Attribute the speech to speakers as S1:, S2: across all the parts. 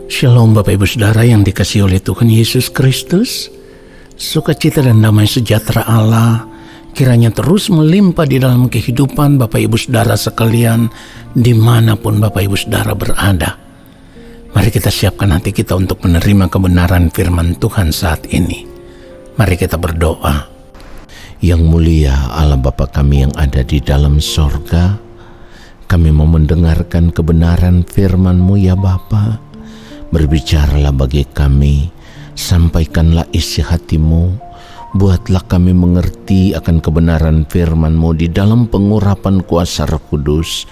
S1: Shalom Bapak Ibu Saudara yang dikasihi oleh Tuhan Yesus Kristus. Sukacita dan damai sejahtera Allah kiranya terus melimpah di dalam kehidupan Bapak Ibu Saudara sekalian dimanapun Bapak Ibu Saudara berada. Mari kita siapkan hati kita untuk menerima kebenaran firman Tuhan saat ini. Mari kita berdoa.
S2: Yang mulia Allah Bapa kami yang ada di dalam sorga, kami mau mendengarkan kebenaran firman-Mu ya Bapa. Berbicaralah bagi kami, sampaikanlah isi hati-Mu, buatlah kami mengerti akan kebenaran firman-Mu di dalam pengurapan kuasa Roh Kudus,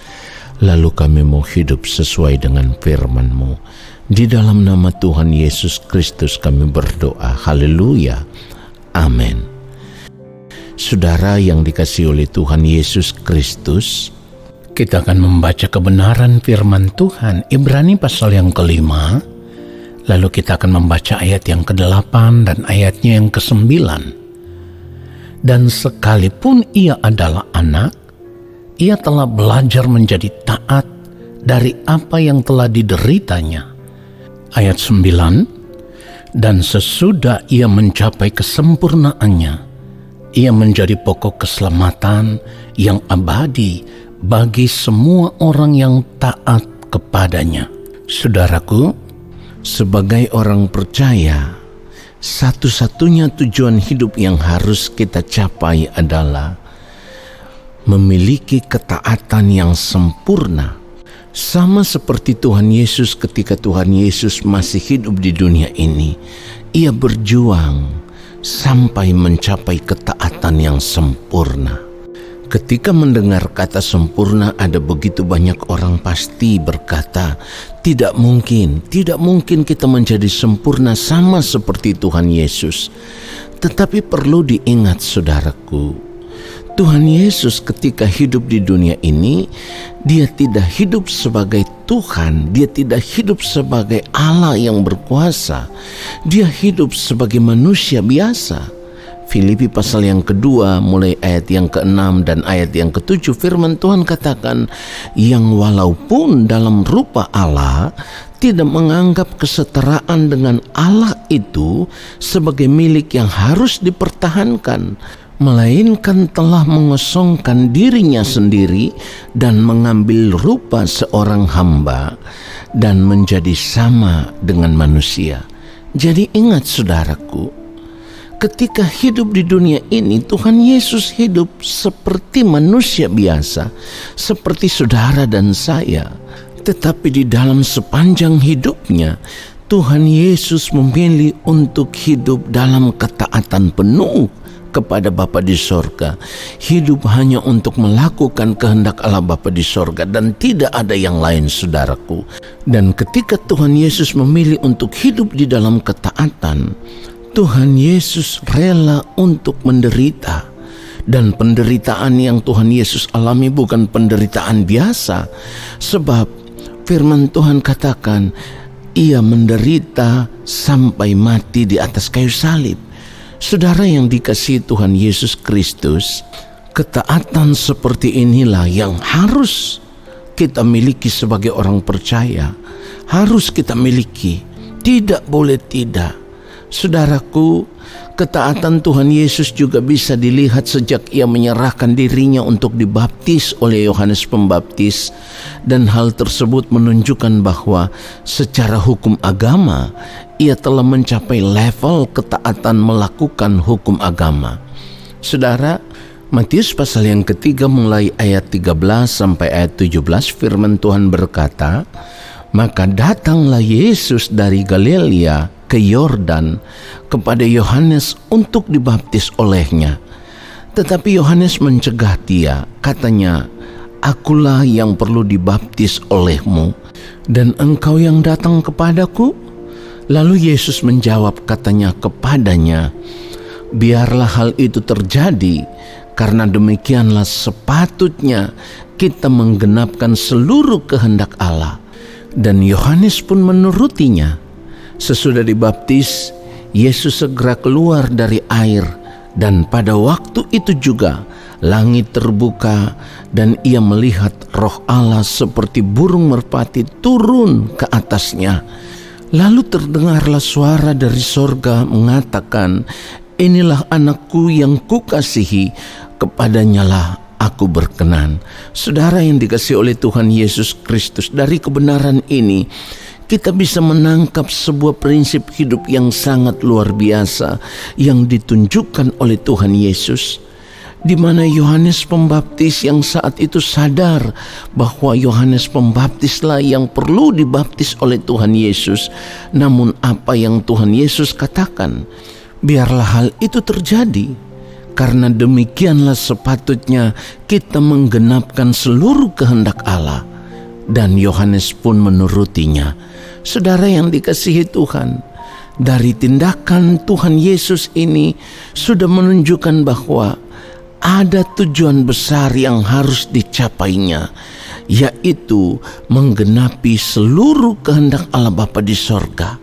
S2: lalu kami mau hidup sesuai dengan firman-Mu. Di dalam nama Tuhan Yesus Kristus kami berdoa, haleluya, amin. Saudara yang dikasihi oleh Tuhan Yesus Kristus,
S1: kita akan membaca kebenaran firman Tuhan Ibrani pasal yang ke-5. Lalu kita akan membaca ayat yang ke-8 dan ayatnya yang ke-9. Dan sekalipun ia adalah anak, ia telah belajar menjadi taat dari apa yang telah dideritanya. Ayat 9, dan sesudah ia mencapai kesempurnaannya, ia menjadi pokok keselamatan yang abadi bagi semua orang yang taat kepadanya. Saudaraku, sebagai orang percaya, satu-satunya tujuan hidup yang harus kita capai adalah memiliki ketaatan yang sempurna. Sama seperti Tuhan Yesus ketika Tuhan Yesus masih hidup di dunia ini, ia berjuang sampai mencapai ketaatan yang sempurna. Ketika mendengar kata sempurna, ada begitu banyak orang pasti berkata, tidak mungkin kita menjadi sempurna sama seperti Tuhan Yesus. Tetapi perlu diingat saudaraku, Tuhan Yesus ketika hidup di dunia ini, dia tidak hidup sebagai Tuhan, dia tidak hidup sebagai Allah yang berkuasa, dia hidup sebagai manusia biasa. Filipi pasal yang kedua mulai ayat yang ke-6 dan ayat yang ke-7 firman Tuhan katakan, yang walaupun dalam rupa Allah tidak menganggap kesetaraan dengan Allah itu sebagai milik yang harus dipertahankan, melainkan telah mengosongkan dirinya sendiri dan mengambil rupa seorang hamba dan menjadi sama dengan manusia. Jadi ingat saudaraku, ketika hidup di dunia ini, Tuhan Yesus hidup seperti manusia biasa, seperti saudara dan saya. Tetapi di dalam sepanjang hidupnya, Tuhan Yesus memilih untuk hidup dalam ketaatan penuh kepada Bapa di sorga. Hidup hanya untuk melakukan kehendak Allah Bapa di sorga dan tidak ada yang lain saudaraku. Dan ketika Tuhan Yesus memilih untuk hidup di dalam ketaatan, Tuhan Yesus rela untuk menderita. Dan penderitaan yang Tuhan Yesus alami bukan penderitaan biasa. Sebab firman Tuhan katakan, ia menderita sampai mati di atas kayu salib. Saudara yang dikasihi Tuhan Yesus Kristus, ketaatan seperti inilah yang harus kita miliki sebagai orang percaya. Harus kita miliki, tidak boleh tidak. Saudaraku, ketaatan Tuhan Yesus juga bisa dilihat sejak ia menyerahkan dirinya untuk dibaptis oleh Yohanes Pembaptis, dan hal tersebut menunjukkan bahwa secara hukum agama ia telah mencapai level ketaatan melakukan hukum agama. Saudara, Matius pasal yang ketiga mulai ayat 13 sampai ayat 17 firman Tuhan berkata, maka datanglah Yesus dari Galilea ke Yordan kepada Yohanes untuk dibaptis olehnya. Tetapi Yohanes mencegah dia, katanya, akulah yang perlu dibaptis olehmu, dan engkau yang datang kepadaku? Lalu Yesus menjawab, katanya kepadanya, biarlah hal itu terjadi, karena demikianlah sepatutnya kita menggenapkan seluruh kehendak Allah. Dan Yohanes pun menurutinya. Sesudah dibaptis, Yesus segera keluar dari air, dan pada waktu itu juga langit terbuka dan ia melihat Roh Allah seperti burung merpati turun ke atasnya.
S2: Lalu terdengarlah suara dari sorga mengatakan, "Inilah anakku yang kukasihi, kepadanyalah aku berkenan." Saudara yang dikasihi oleh Tuhan Yesus Kristus, dari kebenaran ini kita bisa menangkap sebuah prinsip hidup yang sangat luar biasa yang ditunjukkan oleh Tuhan Yesus, di mana Yohanes Pembaptis yang saat itu sadar bahwa Yohanes Pembaptislah yang perlu dibaptis oleh Tuhan Yesus. Namun apa yang Tuhan Yesus katakan, biarlah hal itu terjadi, karena demikianlah sepatutnya kita menggenapkan seluruh kehendak Allah. Dan Yohanes pun menurutinya. Saudara yang dikasihi Tuhan, dari tindakan Tuhan Yesus ini sudah menunjukkan bahwa ada tujuan besar yang harus dicapainya, yaitu menggenapi seluruh kehendak Allah Bapa di sorga.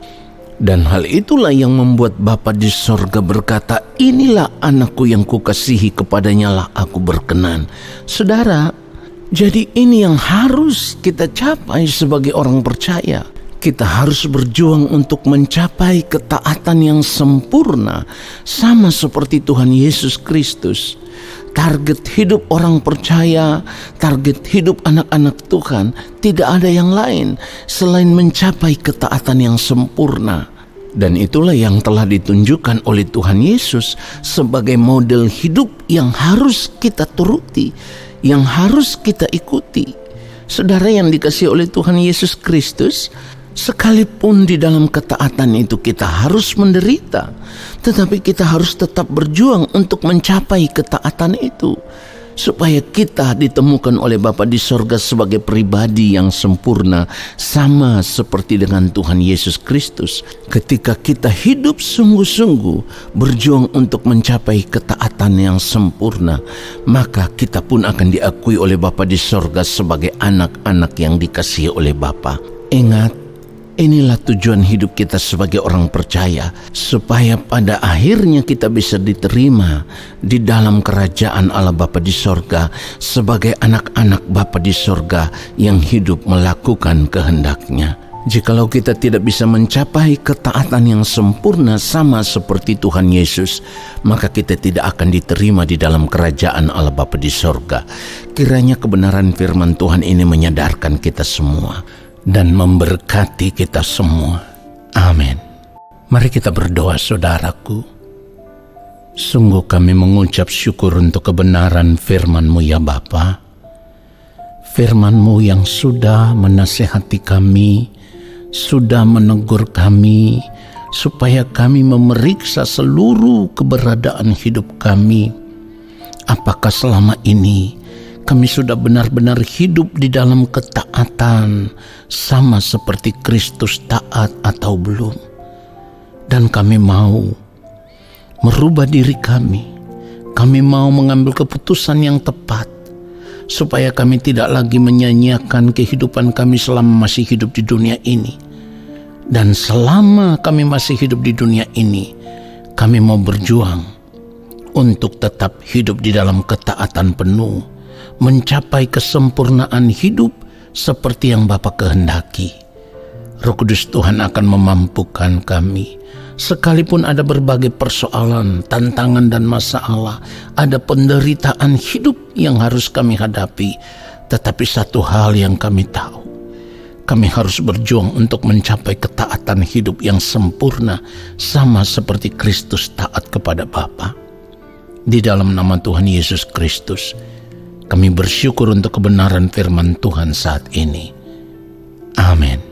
S2: Dan hal itulah yang membuat Bapa di sorga berkata, "Inilah anakku yang kukasihi, kepadanyalah aku berkenan." Saudara, jadi ini yang harus kita capai sebagai orang percaya. Kita harus berjuang untuk mencapai ketaatan yang sempurna, sama seperti Tuhan Yesus Kristus. Target hidup orang percaya, target hidup anak-anak Tuhan tidak ada yang lain selain mencapai ketaatan yang sempurna. Dan itulah yang telah ditunjukkan oleh Tuhan Yesus sebagai model hidup yang harus kita turuti, yang harus kita ikuti. Saudara yang dikasihi oleh Tuhan Yesus Kristus, sekalipun di dalam ketaatan itu kita harus menderita, tetapi kita harus tetap berjuang untuk mencapai ketaatan itu, supaya kita ditemukan oleh Bapa di sorga sebagai pribadi yang sempurna, sama seperti dengan Tuhan Yesus Kristus. Ketika kita hidup sungguh-sungguh berjuang untuk mencapai ketaatan yang sempurna, maka kita pun akan diakui oleh Bapa di sorga sebagai anak-anak yang dikasihi oleh Bapa. Ingat, inilah tujuan hidup kita sebagai orang percaya, supaya pada akhirnya kita bisa diterima di dalam kerajaan Allah Bapa di sorga sebagai anak-anak Bapa di sorga yang hidup melakukan kehendak-Nya. Jikalau kita tidak bisa mencapai ketaatan yang sempurna sama seperti Tuhan Yesus, maka kita tidak akan diterima di dalam kerajaan Allah Bapa di sorga. Kiranya kebenaran firman Tuhan ini menyadarkan kita semua dan memberkati kita semua. Amin. Mari kita berdoa, saudaraku. Sungguh kami mengucap syukur untuk kebenaran firman-Mu ya Bapa. Firman-Mu yang sudah menasihati kami, sudah menegur kami, supaya kami memeriksa seluruh keberadaan hidup kami. Apakah selama ini kami sudah benar-benar hidup di dalam ketaatan, sama seperti Kristus taat atau belum? Dan kami mau merubah diri kami. Kami mau mengambil keputusan yang tepat, supaya kami tidak lagi menyanyiakan kehidupan kami selama masih hidup di dunia ini. Dan selama kami masih hidup di dunia ini, kami mau berjuang untuk tetap hidup di dalam ketaatan penuh, mencapai kesempurnaan hidup seperti yang Bapa kehendaki. Roh Kudus Tuhan akan memampukan kami. Sekalipun ada berbagai persoalan, tantangan dan masalah, ada penderitaan hidup yang harus kami hadapi, tetapi satu hal yang kami tahu, kami harus berjuang untuk mencapai ketaatan hidup yang sempurna, sama seperti Kristus taat kepada Bapa. Di dalam nama Tuhan Yesus Kristus, kami bersyukur untuk kebenaran firman Tuhan saat ini. Amin.